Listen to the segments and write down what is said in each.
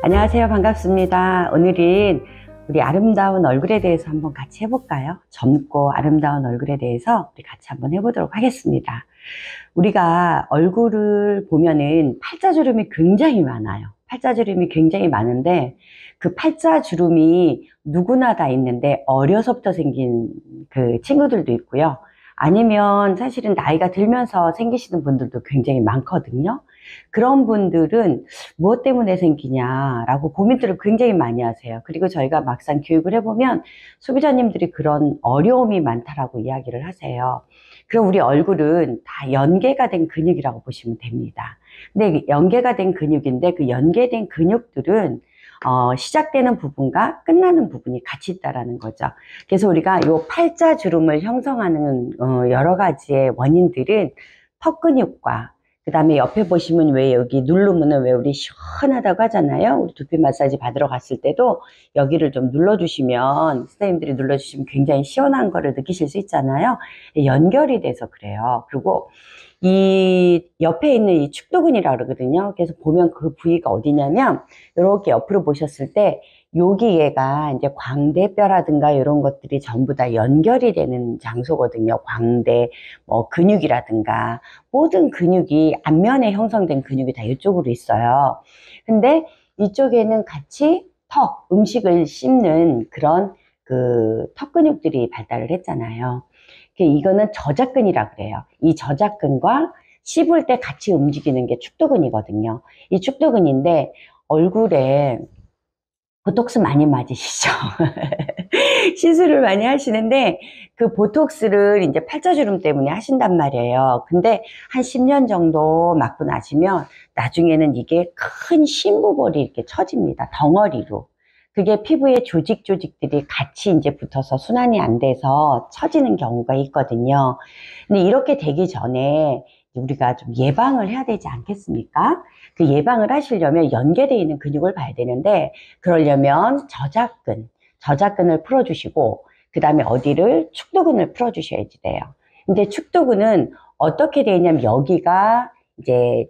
안녕하세요. 반갑습니다. 오늘은 우리 아름다운 얼굴에 대해서 한번 같이 해볼까요? 젊고 아름다운 얼굴에 대해서 우리 같이 한번 해보도록 하겠습니다. 우리가 얼굴을 보면은 팔자주름이 굉장히 많아요. 팔자주름이 굉장히 많은데 그 팔자주름이 누구나 다 있는데 어려서부터 생긴 그 친구들도 있고요. 아니면 사실은 나이가 들면서 생기시는 분들도 굉장히 많거든요. 그런 분들은 무엇 때문에 생기냐라고 고민들을 굉장히 많이 하세요. 그리고 저희가 막상 교육을 해보면 소비자님들이 그런 어려움이 많다라고 이야기를 하세요. 그럼 우리 얼굴은 다 연계가 된 근육이라고 보시면 됩니다. 근데 연계가 된 근육인데 그 연계된 근육들은 시작되는 부분과 끝나는 부분이 같이 있다라는 거죠. 그래서 우리가 이 팔자주름을 형성하는 여러 가지의 원인들은 턱 근육과 그 다음에 옆에 보시면 왜 여기 누르면은 왜 우리 시원하다고 하잖아요. 우리 두피 마사지 받으러 갔을 때도 여기를 좀 눌러주시면, 선생님들이 눌러주시면 굉장히 시원한 거를 느끼실 수 있잖아요. 연결이 돼서 그래요. 그리고 이 옆에 있는 이 축도근이라고 그러거든요. 그래서 보면 그 부위가 어디냐면, 이렇게 옆으로 보셨을 때, 여기 얘가 이제 광대뼈라든가 이런 것들이 전부 다 연결이 되는 장소거든요. 광대, 뭐 근육이라든가 모든 근육이 앞면에 형성된 근육이 다 이쪽으로 있어요. 근데 이쪽에는 같이 턱, 음식을 씹는 그런 그 턱 근육들이 발달을 했잖아요. 이거는 저작근이라 그래요. 이 저작근과 씹을 때 같이 움직이는 게 축도근이거든요. 이 축도근인데 얼굴에 보톡스 많이 맞으시죠? 시술을 많이 하시는데 그 보톡스를 이제 팔자주름 때문에 하신단 말이에요. 근데 한 10년 정도 맞고 나시면 나중에는 이게 큰 심부볼이 이렇게 처집니다. 덩어리로. 그게 피부에 조직들이 같이 이제 붙어서 순환이 안 돼서 처지는 경우가 있거든요. 근데 이렇게 되기 전에 우리가 좀 예방을 해야 되지 않겠습니까? 그 예방을 하시려면 연계되어 있는 근육을 봐야 되는데 그러려면 저작근을 풀어주시고 그 다음에 어디를 축도근을 풀어주셔야지 돼요. 근데 축도근은 어떻게 되어 있냐면 여기가 이제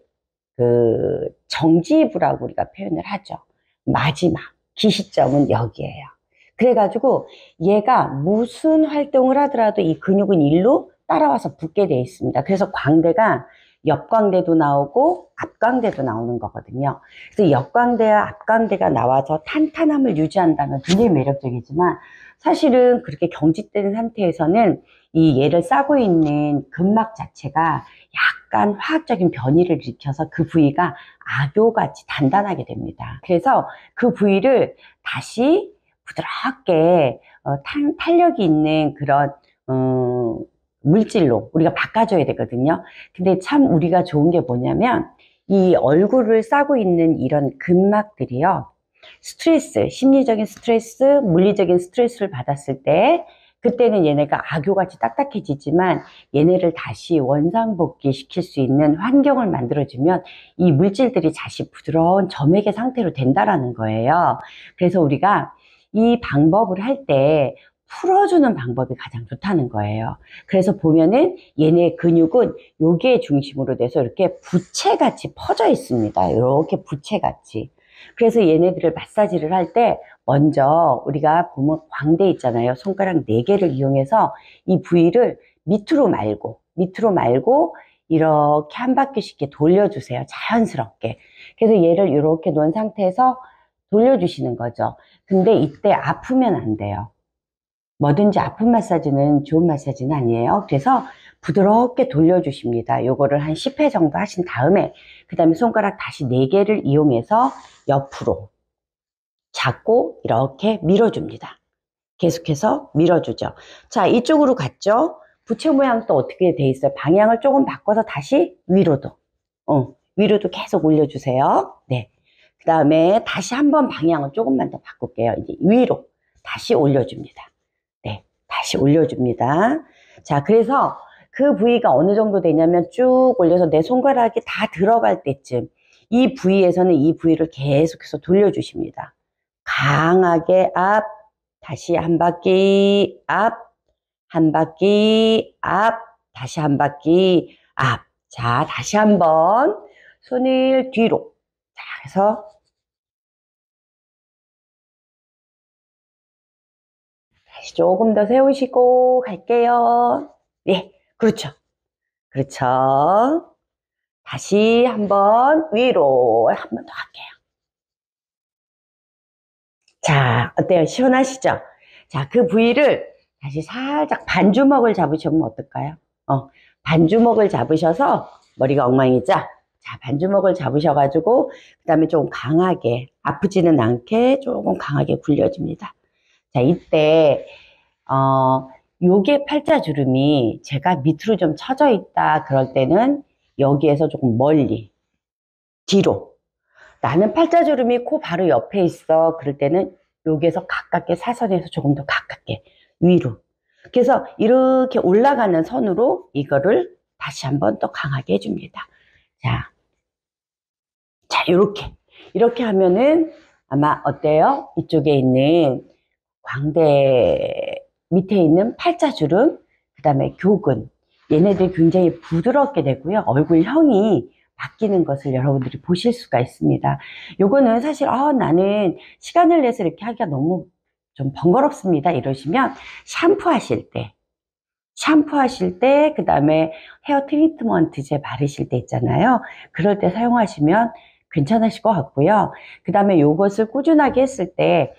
그 정지부라고 우리가 표현을 하죠. 마지막 기시점은 여기예요. 그래가지고 얘가 무슨 활동을 하더라도 이 근육은 일로 따라와서 붙게 되어 있습니다. 그래서 광대가 옆광대도 나오고 앞광대도 나오는 거거든요. 그래서 옆광대와 앞광대가 나와서 탄탄함을 유지한다면 굉장히 매력적이지만 사실은 그렇게 경직된 상태에서는 이 얘를 싸고 있는 근막 자체가 약간 화학적인 변이를 일으켜서 그 부위가 악교같이 단단하게 됩니다. 그래서 그 부위를 다시 부드럽게 탄력이 있는 그런 물질로 우리가 바꿔줘야 되거든요. 근데 참 우리가 좋은 게 뭐냐면 이 얼굴을 싸고 있는 이런 근막들이요. 스트레스, 심리적인 스트레스, 물리적인 스트레스를 받았을 때 그때는 얘네가 악교같이 딱딱해지지만 얘네를 다시 원상복귀 시킬 수 있는 환경을 만들어주면 이 물질들이 다시 부드러운 점액의 상태로 된다라는 거예요. 그래서 우리가 이 방법을 할 때 풀어주는 방법이 가장 좋다는 거예요. 그래서 보면은 얘네 근육은 여기에 중심으로 돼서 이렇게 부채같이 퍼져 있습니다. 이렇게 부채같이. 그래서 얘네들을 마사지를 할 때 먼저 우리가 보면 광대 있잖아요. 손가락 4개를 이용해서 이 부위를 밑으로 말고 이렇게 한 바퀴씩 이렇게 돌려주세요. 자연스럽게. 그래서 얘를 이렇게 놓은 상태에서 돌려주시는 거죠. 근데 이때 아프면 안 돼요. 뭐든지 아픈 마사지는 좋은 마사지는 아니에요. 그래서 부드럽게 돌려주십니다. 요거를 한 10회 정도 하신 다음에 그 다음에 손가락 다시 4개를 이용해서 옆으로 잡고 이렇게 밀어줍니다. 계속해서 밀어주죠. 자, 이쪽으로 갔죠? 부채 모양 또 어떻게 돼 있어요? 방향을 조금 바꿔서 다시 위로도 계속 올려주세요. 네. 그 다음에 다시 한번 방향을 조금만 더 바꿀게요. 이제 위로 다시 올려줍니다. 네. 다시 올려줍니다. 자, 그래서 그 부위가 어느 정도 되냐면 쭉 올려서 내 손가락이 다 들어갈 때쯤 이 부위에서는 이 부위를 계속해서 돌려주십니다. 강하게 앞, 다시 한 바퀴, 앞, 한 바퀴, 앞, 다시 한 바퀴, 앞. 자, 다시 한번 손을 뒤로. 자, 그래서 다시 조금 더 세우시고 갈게요. 네, 그렇죠. 그렇죠. 다시 한번 위로 한 번 더 할게요. 자, 어때요? 시원하시죠? 자, 그 부위를 다시 살짝 반주먹을 잡으시면 어떨까요? 반주먹을 잡으셔서 머리가 엉망이죠? 자, 반주먹을 잡으셔가지고 그 다음에 좀 강하게 아프지는 않게 조금 강하게 굴려줍니다. 자, 이때 요게 팔자주름이 제가 밑으로 좀 처져 있다 그럴 때는 여기에서 조금 멀리 뒤로, 나는 팔자주름이 코 바로 옆에 있어 그럴 때는 여기에서 가깝게 사선에서 조금 더 가깝게 위로, 그래서 이렇게 올라가는 선으로 이거를 다시 한번 또 강하게 해줍니다. 자, 이렇게 하면은 아마 어때요? 이쪽에 있는 광대 밑에 있는 팔자주름, 그 다음에 교근, 얘네들이 굉장히 부드럽게 되고요. 얼굴형이 바뀌는 것을 여러분들이 보실 수가 있습니다. 요거는 사실 나는 시간을 내서 이렇게 하기가 너무 좀 번거롭습니다 이러시면 샴푸하실 때, 그 다음에 헤어 트리트먼트제 바르실 때 있잖아요. 그럴 때 사용하시면 괜찮으실 것 같고요. 그 다음에 요것을 꾸준하게 했을 때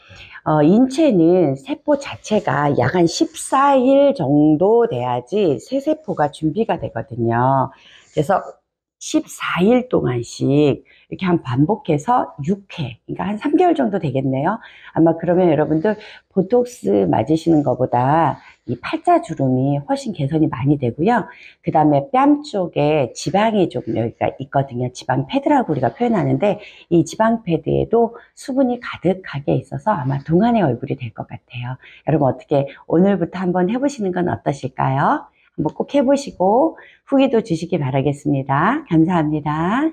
인체는 세포 자체가 약 한 14일 정도 돼야지 새 세포가 준비가 되거든요. 그래서 14일 동안씩 이렇게 한 반복해서 6회, 그러니까 한 3개월 정도 되겠네요. 아마 그러면 여러분들 보톡스 맞으시는 것보다 이 팔자주름이 훨씬 개선이 많이 되고요. 그 다음에 뺨 쪽에 지방이 좀 여기가 있거든요. 지방 패드라고 우리가 표현하는데 이 지방 패드에도 수분이 가득하게 있어서 아마 동안의 얼굴이 될 것 같아요. 여러분 어떻게 오늘부터 한번 해보시는 건 어떠실까요? 한번 꼭 해보시고 후기도 주시기 바라겠습니다. 감사합니다.